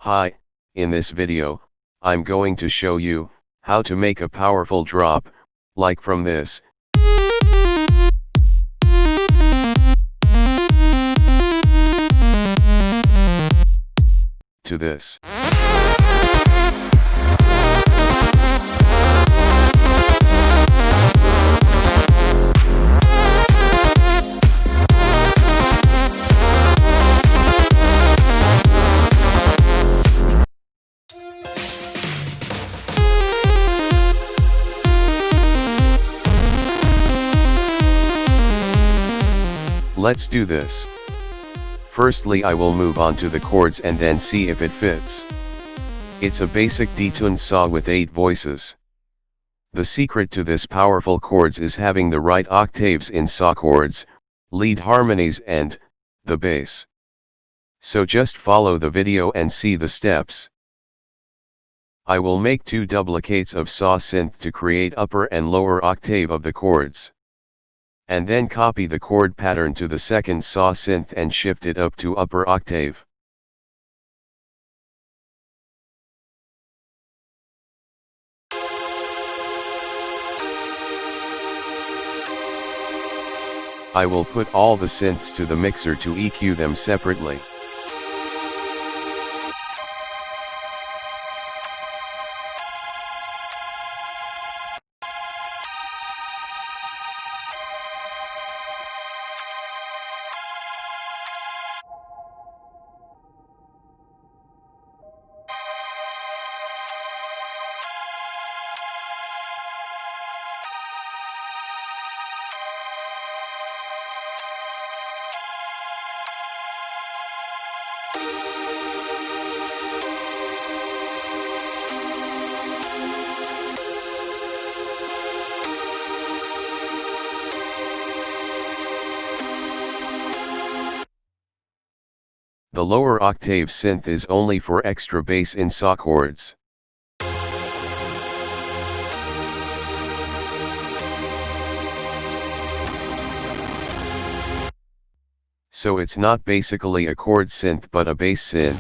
Hi, in this video, I'm going to show you how to make a powerful drop, like from this to this. Let's do this. Firstly, I will move on to the chords and then see if it fits. It's a basic detuned saw with 8 voices. The secret to this powerful chords is having the right octaves in saw chords, lead harmonies and the bass. So just follow the video and see the steps. I will make 2 duplicates of saw synth to create upper and lower octave of the chords. And then copy the chord pattern to the second saw synth and shift it up to upper octave. I will put all the synths to the mixer to EQ them separately. The lower octave synth is only for extra bass in saw chords. So it's not basically a chord synth but a bass synth.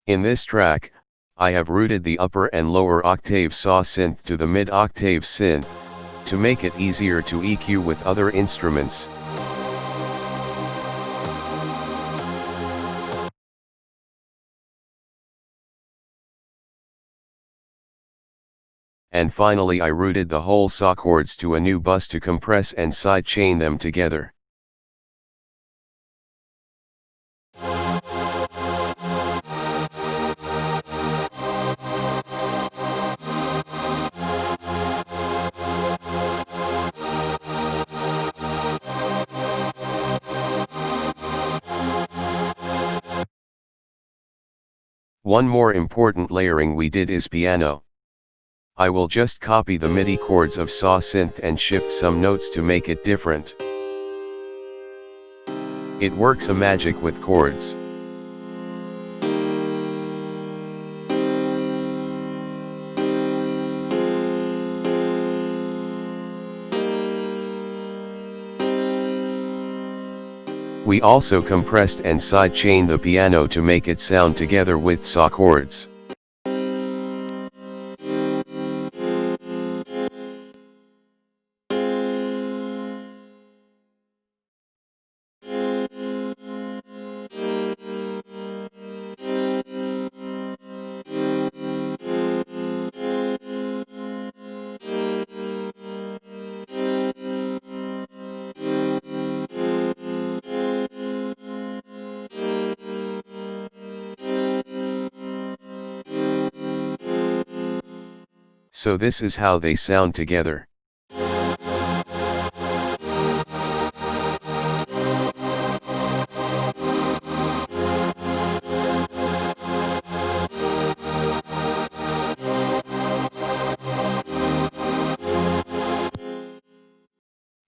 In this track, I have routed the upper and lower octave saw synth to the mid-octave synth, to make it easier to EQ with other instruments. And finally I routed the whole saw chords to a new bus to compress and sidechain them together. One more important layering we did is piano. I will just copy the MIDI chords of saw synth and shift some notes to make it different. It works a magic with chords. We also compressed and sidechained the piano to make it sound together with saw chords. So this is how they sound together.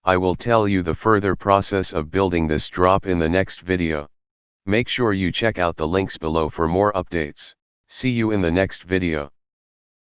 I will tell you the further process of building this drop in the next video. Make sure you check out the links below for more updates. See you in the next video.